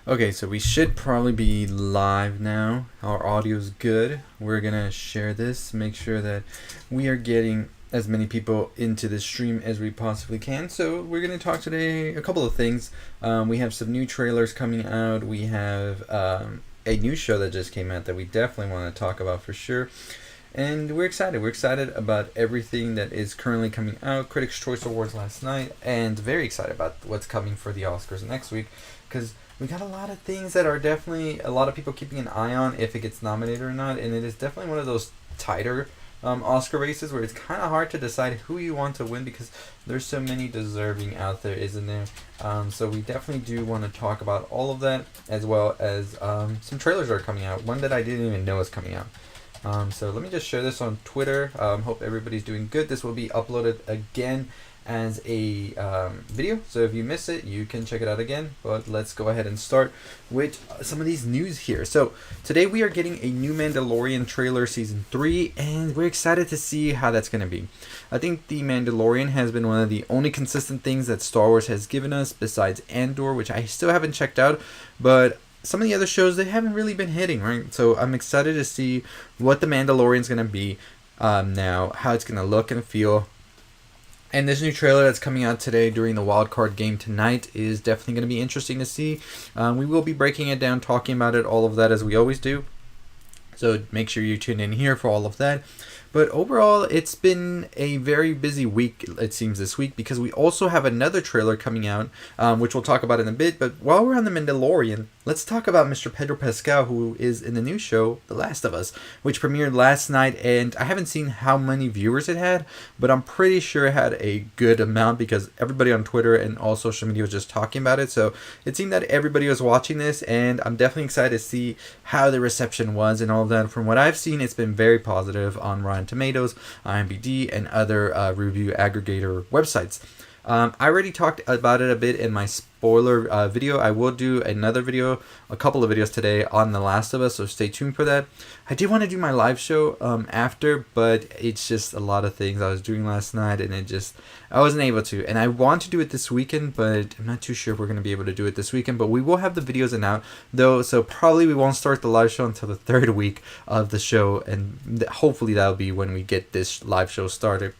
Okay, so we should probably be live now. Our audio's good. We're gonna share this, make sure that we are getting as many people into the stream as we possibly can. So we're gonna talk today a couple of things. We have some new trailers coming out. We have a new show that just came out that we definitely want to talk about for sure. And we're excited. We're excited about everything that is currently coming out. Critics' Choice Awards last night, and very excited about what's coming for the Oscars next week, because we got a lot of things that are definitely a lot of people keeping an eye on if it gets nominated or not, and it is definitely one of those tighter Oscar races where it's kind of hard to decide who you want to win because there's so many deserving out there, isn't there? So we definitely do want to talk about all of that, as well as some trailers that are coming out. One that I didn't even know was coming out. So let me just share this on Twitter. Hope everybody's doing good. This will be uploaded again as a video, so if you miss it, you can check it out again. But let's go ahead and start with some of these news here. So today we are getting a new Mandalorian trailer, season 3, and we're excited to see how that's going to be. I think the Mandalorian has been one of the only consistent things that Star Wars has given us, besides Andor, which I still haven't checked out, but some of the other shows, they haven't really been hitting, right? So I'm excited to see what the Mandalorian's going to be now, how it's going to look and feel. And this new trailer that's coming out today during the wildcard game tonight is definitely going to be interesting to see. We will be breaking it down, talking about it, all of that, as we always do. So make sure you tune in here for all of that. But overall, it's been a very busy week, it seems, this week, because we also have another trailer coming out, which we'll talk about in a bit. But while we're on The Mandalorian, let's talk about Mr. Pedro Pascal, who is in the new show, The Last of Us, which premiered last night. And I haven't seen how many viewers it had, but I'm pretty sure it had a good amount because everybody on Twitter and all social media was just talking about it. So it seemed that everybody was watching this, and I'm definitely excited to see how the reception was and all of that. From what I've seen, it's been very positive on Rotten Tomatoes, IMDb, and other review aggregator websites. I already talked about it a bit in my spoiler video. I will do another video, a couple of videos today on The Last of Us, so stay tuned for that. I did want to do my live show after, but it's just a lot of things I was doing last night, and I wasn't able to. And I want to do it this weekend, but I'm not too sure if we're going to be able to do it this weekend. But we will have the videos in out, though, so probably we won't start the live show until the third week of the show, and hopefully that'll be when we get this live show started.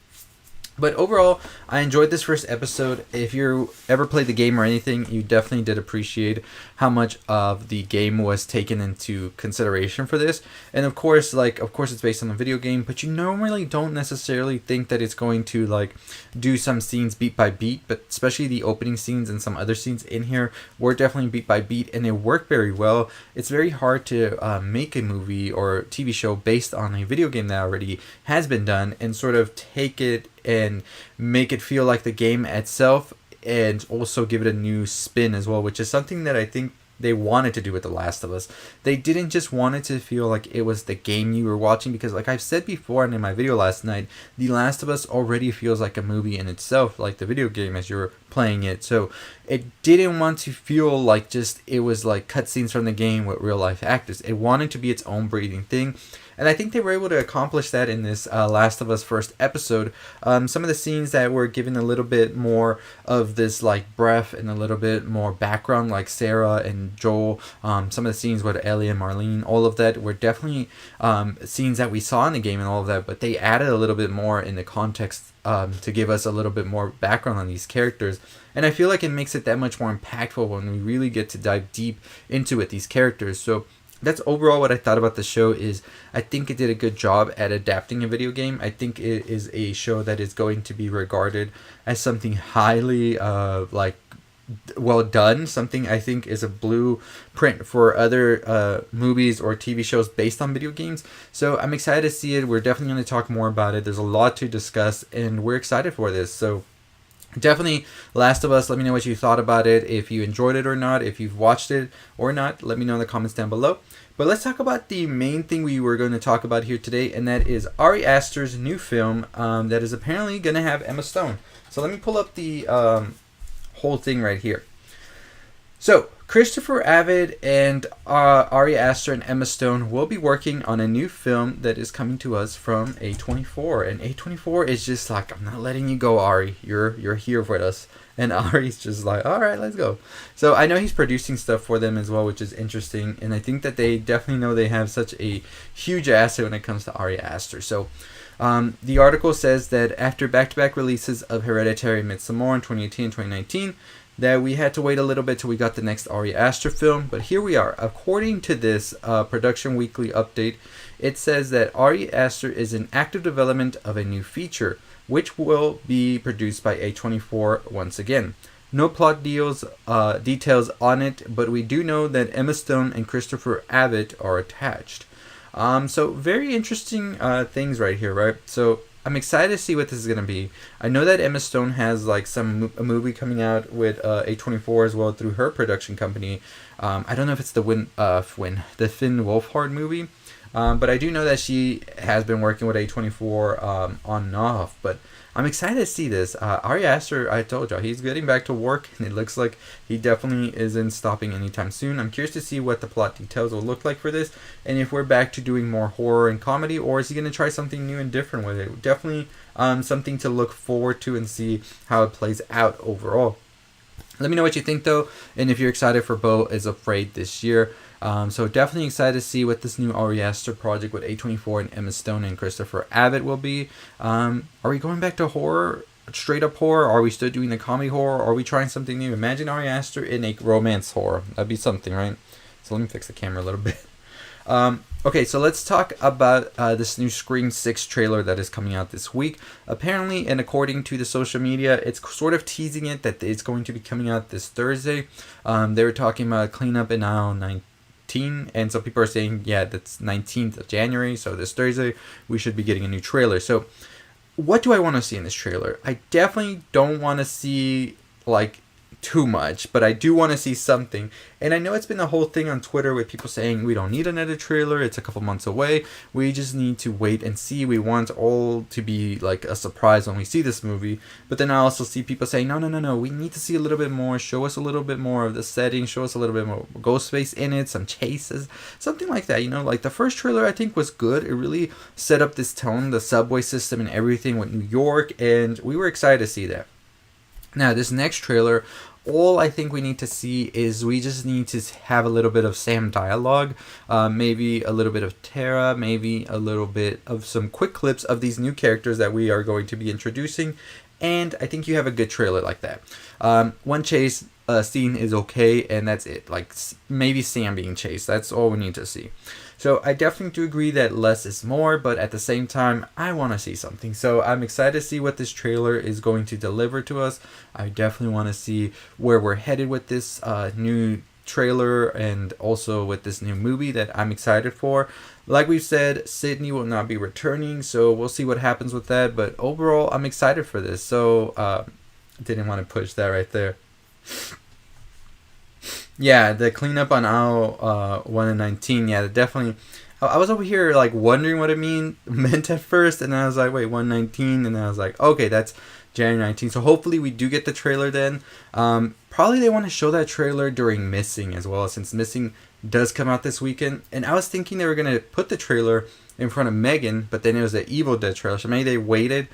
But overall, I enjoyed this first episode. If you ever played the game or anything, you definitely did appreciate how much of the game was taken into consideration for this. And of course, it's based on a video game, but you normally don't necessarily think that it's going to do some scenes beat by beat, but especially the opening scenes and some other scenes in here were definitely beat by beat, and they work very well. It's very hard to make a movie or TV show based on a video game that already has been done and sort of take it and make it feel like the game itself, and also give it a new spin as well, which is something that I think they wanted to do with The Last of Us. They didn't just want it to feel like it was the game you were watching, because like I've said before and in my video last night, The Last of Us already feels like a movie in itself, like the video game as you're playing it. So it didn't want to feel like just it was like cutscenes from the game with real life actors. It wanted to be its own breathing thing. And I think they were able to accomplish that in this Last of Us first episode. Some of the scenes that were given a little bit more of this breath and a little bit more background, like Sarah and Joel. Some of the scenes with Ellie and Marlene, all of that were definitely scenes that we saw in the game and all of that. But they added a little bit more in the context to give us a little bit more background on these characters. And I feel like it makes it that much more impactful when we really get to dive deep into it, these characters. So that's overall what I thought about the show. Is I think it did a good job at adapting a video game. I think it is a show that is going to be regarded as something highly well done. Something I think is a blueprint for other movies or TV shows based on video games. So I'm excited to see it. We're definitely going to talk more about it. There's a lot to discuss, and we're excited for this. So definitely, Last of Us, let me know what you thought about it, if you enjoyed it or not, if you've watched it or not. Let me know in the comments down below. But let's talk about the main thing we were going to talk about here today, and that is Ari Aster's new film that is apparently going to have Emma Stone. So let me pull up the whole thing right here. So, Christopher Avid and Ari Aster and Emma Stone will be working on a new film that is coming to us from A24. And A24 is just like, I'm not letting you go, Ari. You're here with us. And Ari's just like, all right, let's go. So I know he's producing stuff for them as well, which is interesting. And I think that they definitely know they have such a huge asset when it comes to Ari Aster. So the article says that after back-to-back releases of Hereditary and Midsommar in 2018 and 2019, that we had to wait a little bit till we got the next Ari Aster film, but here we are. According to this Production Weekly update, it says that Ari Aster is in active development of a new feature, which will be produced by A24 once again. No plot details on it, but we do know that Emma Stone and Christopher Abbott are attached. So very interesting things right here, right? So I'm excited to see what this is going to be. I know that Emma Stone has like a movie coming out with A24 as well through her production company. I don't know if it's the Finn Wolfhard movie, but I do know that she has been working with A24 on and off. But I'm excited to see this. Ari Aster, I told you, he's getting back to work, and it looks like he definitely isn't stopping anytime soon. I'm curious to see what the plot details will look like for this, and if we're back to doing more horror and comedy, or is he going to try something new and different with it? Definitely something to look forward to and see how it plays out overall. Let me know what you think, though, and if you're excited for Beau is Afraid this year. So definitely excited to see what this new Ari Aster project with A24 and Emma Stone and Christopher Abbott will be. Are we going back to horror, straight up horror? Are we still doing the comedy horror? Or are we trying something new? Imagine Ari Aster in a romance horror. That'd be something, right? So let me fix the camera a little bit. Okay, so let's talk about this new Scream 6 trailer that is coming out this week. Apparently, and according to the social media, it's sort of teasing it that it's going to be coming out this Thursday. They were talking about cleanup in aisle 19, and some people are saying, yeah, that's 19th of January, so this Thursday we should be getting a new trailer. So what do I want to see in this trailer? I definitely don't want to see like too much, but I do want to see something. And I know it's been a whole thing on Twitter with people saying we don't need another trailer, it's a couple months away, we just need to wait and see, we want all to be like a surprise when we see this movie. But then I also see people saying no, we need to see a little bit more, show us a little bit more of the setting, show us a little bit more Ghostface in it, some chases, something like that. Like the first trailer I think was good. It really set up this tone, the subway system and everything with New York, and we were excited to see that. Now this next trailer, all I think we need to see is we just need to have a little bit of Sam dialogue, maybe a little bit of Tara, maybe a little bit of some quick clips of these new characters that we are going to be introducing, and I think you have a good trailer like that. One chase scene is okay, and that's it. Like maybe Sam being chased, that's all we need to see. So I definitely do agree that less is more, but at the same time, I want to see something. So I'm excited to see what this trailer is going to deliver to us. I definitely want to see where we're headed with this new trailer and also with this new movie that I'm excited for. Like we've said, Sydney will not be returning, so we'll see what happens with that. But overall, I'm excited for this. So didn't want to push that right there. Yeah, the cleanup on aisle 1 and 19. Yeah, definitely. I was over here like wondering what it meant at first, and then I was like, wait, 119, and then I was like, okay, that's January 19th. So hopefully we do get the trailer then. Probably they want to show that trailer during Missing as well, since Missing does come out this weekend. And I was thinking they were gonna put the trailer in front of Megan, but then it was the Evil Dead trailer. So maybe they waited,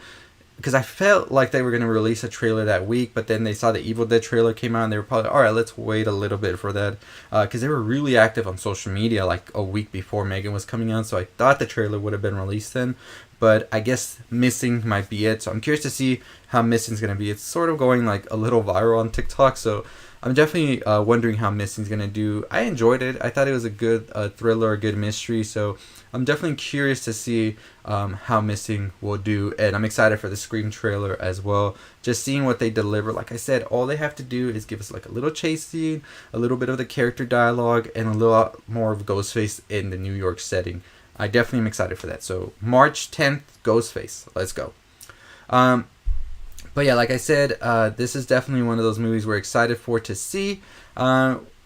because I felt like they were going to release a trailer that week, but then they saw the Evil Dead trailer came out, and they were probably, all right, let's wait a little bit for that, because they were really active on social media like a week before Megan was coming out, so I thought the trailer would have been released then, but I guess Missing might be it. So I'm curious to see how Missing's going to be. It's sort of going like a little viral on TikTok, so I'm definitely wondering how Missing's going to do. I enjoyed it. I thought it was a good thriller, a good mystery, so I'm definitely curious to see how Missing will do, and I'm excited for the Scream trailer as well. Just seeing what they deliver. Like I said, all they have to do is give us like a little chase scene, a little bit of the character dialogue, and a little more of Ghostface in the New York setting. I definitely am excited for that. So March 10th, Ghostface. Let's go. But yeah, like I said, this is definitely one of those movies we're excited for to see.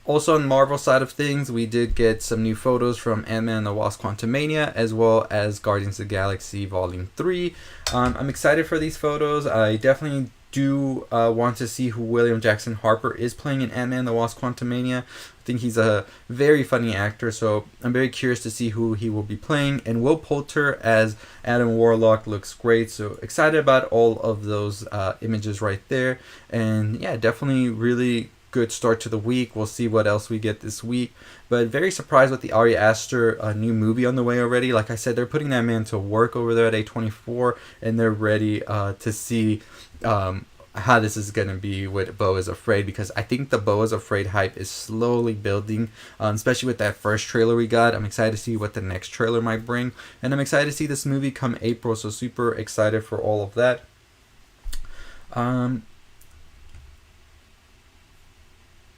Also on Marvel side of things, we did get some new photos from Ant-Man and the Wasp: Quantumania, as well as Guardians of the Galaxy Volume 3. I'm excited for these photos. I definitely do want to see who William Jackson Harper is playing in Ant-Man and the Wasp: Quantumania. I think he's a very funny actor, so I'm very curious to see who he will be playing. And Will Poulter as Adam Warlock looks great, so excited about all of those images right there. And yeah, definitely really good start to the week. We'll see what else we get this week. But very surprised with the Ari Aster new movie on the way already. Like I said, they're putting that man to work over there at A24, and they're ready to see how this is going to be with Beau is Afraid, because I think the Beau is Afraid hype is slowly building, especially with that first trailer we got. I'm excited to see what the next trailer might bring, and I'm excited to see this movie come April, so super excited for all of that.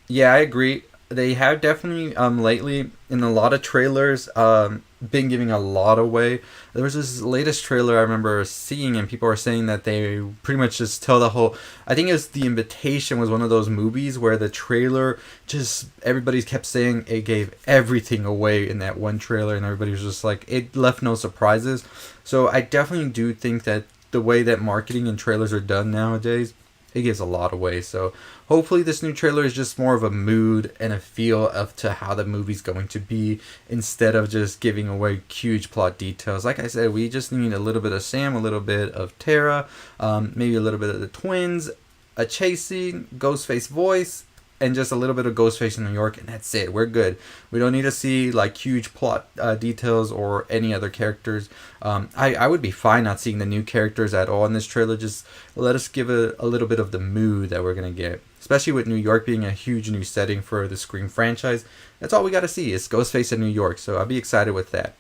Yeah, I agree. They have definitely lately in a lot of trailers been giving a lot away. There was this latest trailer I remember seeing, and people are saying that they pretty much just tell the whole. I think it was The Invitation was one of those movies where the trailer just everybody kept saying it gave everything away in that one trailer, and everybody was just like it left no surprises. So I definitely do think that the way that marketing and trailers are done nowadays, it gives a lot away. So hopefully this new trailer is just more of a mood and a feel of to how the movie's going to be, instead of just giving away huge plot details. Like I said, we just need a little bit of Sam, a little bit of Tara, maybe a little bit of the twins, a chasing Ghostface voice, and just a little bit of Ghostface in New York, and that's it. We're good. We don't need to see like huge plot details or any other characters. I would be fine not seeing the new characters at all in this trailer. Just let us give a little bit of the mood that we're going to get. Especially with New York being a huge new setting for the Scream franchise. That's all we got to see is Ghostface in New York, so I'll be excited with that.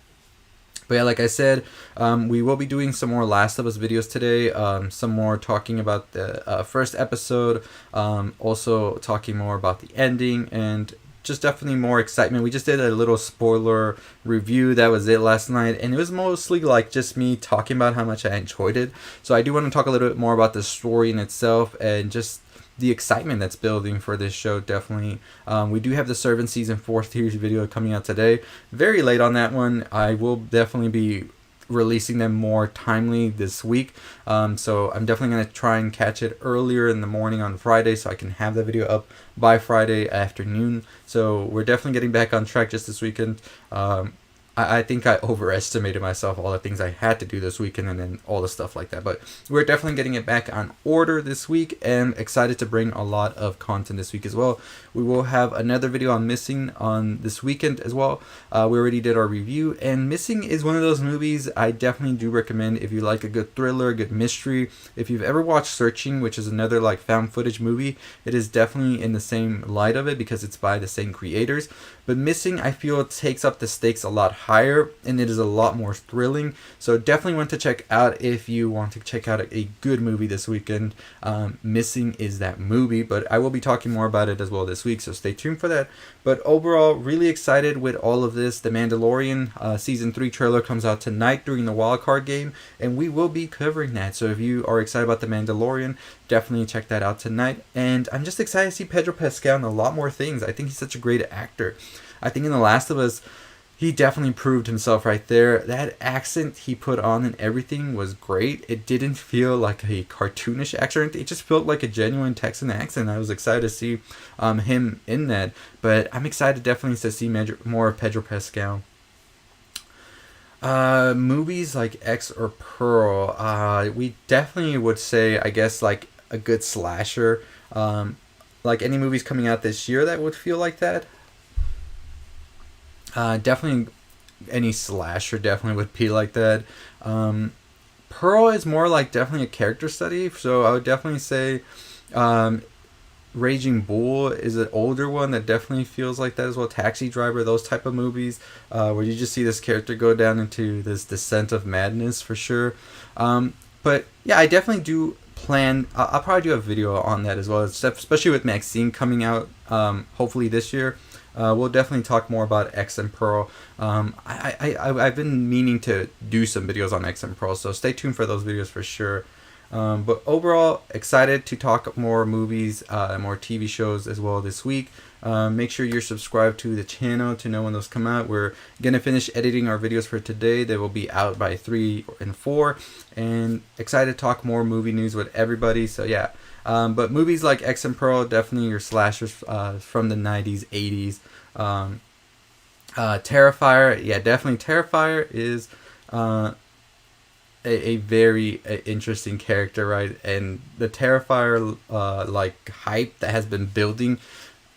But yeah, like I said, we will be doing some more Last of Us videos today. Some more talking about the first episode. Also talking more about the ending, and just definitely more excitement. We just did a little spoiler review. That was it last night, and it was mostly like just me talking about how much I enjoyed it. So I do want to talk a little bit more about the story in itself and just the excitement that's building for this show. Definitely we do have the Servant season 4 series video coming out today, very late on that one. I will definitely be releasing them more timely this week, so I'm definitely going to try and catch it earlier in the morning on Friday so I can have the video up by Friday afternoon. So we're definitely getting back on track just this weekend. I think I overestimated myself, all the things I had to do this weekend and then all the stuff like that. But we're definitely getting it back on order this week, and excited to bring a lot of content this week as well. We will have another video on Missing on this weekend as well. We already did our review, and Missing is one of those movies I definitely do recommend if you like a good thriller, a good mystery. If you've ever watched Searching, which is another like found footage movie, it is definitely in the same light of it because it's by the same creators. But Missing, I feel, it takes up the stakes a lot higher, and it is a lot more thrilling. So definitely want to check out if you want to check out a good movie this weekend. Missing is that movie, but I will be talking more about it as well this week, so stay tuned for that. But overall, really excited with all of this. The Mandalorian Season 3 trailer comes out tonight during the wildcard game, and we will be covering that. So if you are excited about The Mandalorian, definitely check that out tonight. And I'm just excited to see Pedro Pascal in a lot more things. I think he's such a great actor. I think in The Last of Us, he definitely proved himself right there. That accent he put on and everything was great. It didn't feel like a cartoonish accent. It just felt like a genuine Texan accent. I was excited to see him in that. But I'm excited definitely to see more of Pedro Pascal. Movies like X or Pearl, we definitely would say, I guess, like a good slasher. Like any movies coming out this year that would feel like that. Definitely any slasher definitely would be like that. Pearl is more like definitely a character study, so I would definitely say Raging Bull is an older one that definitely feels like that as well. Taxi Driver, those type of movies where you just see this character go down into this descent of madness for sure. But yeah, I definitely do plan. I'll probably do a video on that as well, especially with Maxine coming out hopefully this year. We'll definitely talk more about X and Pearl. I've been meaning to do some videos on X and Pearl, so stay tuned for those videos for sure. But overall, excited to talk more movies, more TV shows as well this week. Make sure you're subscribed to the channel to know when those come out. We're gonna finish editing our videos for today. They will be out by 3 and 4, and excited to talk more movie news with everybody. So yeah, but movies like X and Pearl, definitely your slashers from the 90s, 80s. Terrifier, yeah, definitely Terrifier is a very interesting character, right? And the Terrifier like hype that has been building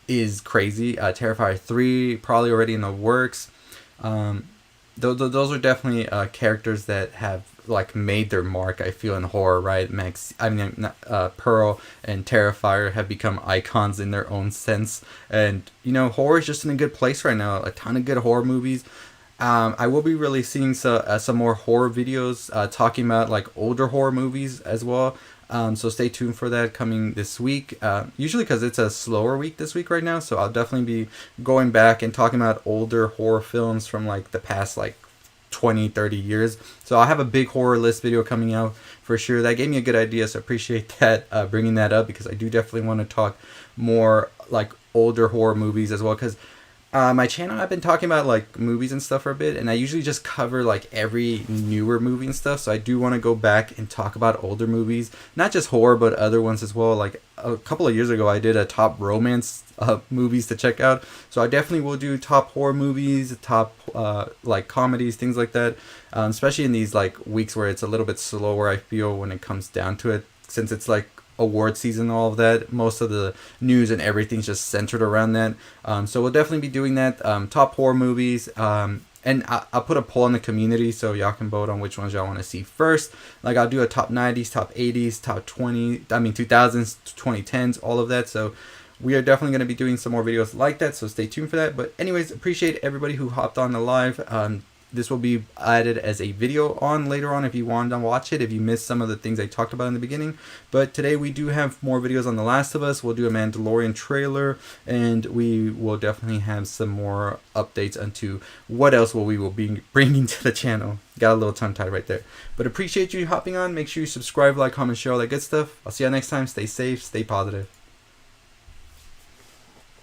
is crazy. Terrifier 3 probably already in the works. Those are definitely characters that have like made their mark, I feel, in horror, right? Pearl and Terrifier have become icons in their own sense, and horror is just in a good place right now. A ton of good horror movies. I will be releasing some more horror videos talking about like older horror movies as well. So stay tuned for that coming this week. Usually because it's a slower week this week right now, so I'll definitely be going back and talking about older horror films from like the past like 20-30 years. So I'll have a big horror list video coming out for sure. That gave me a good idea, so appreciate that, bringing that up, because I do definitely want to talk more like older horror movies as well, because my channel, I've been talking about like movies and stuff for a bit, and I usually just cover like every newer movie and stuff. So I do want to go back and talk about older movies, not just horror but other ones as well. Like a couple of years ago I did a top romance movies to check out, so I definitely will do top horror movies, top like comedies, things like that, especially in these like weeks where it's a little bit slower, I feel, when it comes down to it, since it's like award season, all of that. Most of the news and everything's just centered around that. So we'll definitely be doing that. Top horror movies. And I'll put a poll in the community so y'all can vote on which ones y'all want to see first. Like I'll do a top 90s, top 80s, top 2000s, 2010s, all of that. So we are definitely going to be doing some more videos like that. So stay tuned for that. But anyways, appreciate everybody who hopped on the live. This will be added as a video on later on if you want to watch it, if you missed some of the things I talked about in the beginning. But today we do have more videos on The Last of Us. We'll do a Mandalorian trailer, and we will definitely have some more updates onto what else we will be bringing to the channel. Got a little tongue tied right there. But appreciate you hopping on. Make sure you subscribe, like, comment, share, all that good stuff. I'll see you next time. Stay safe, stay positive.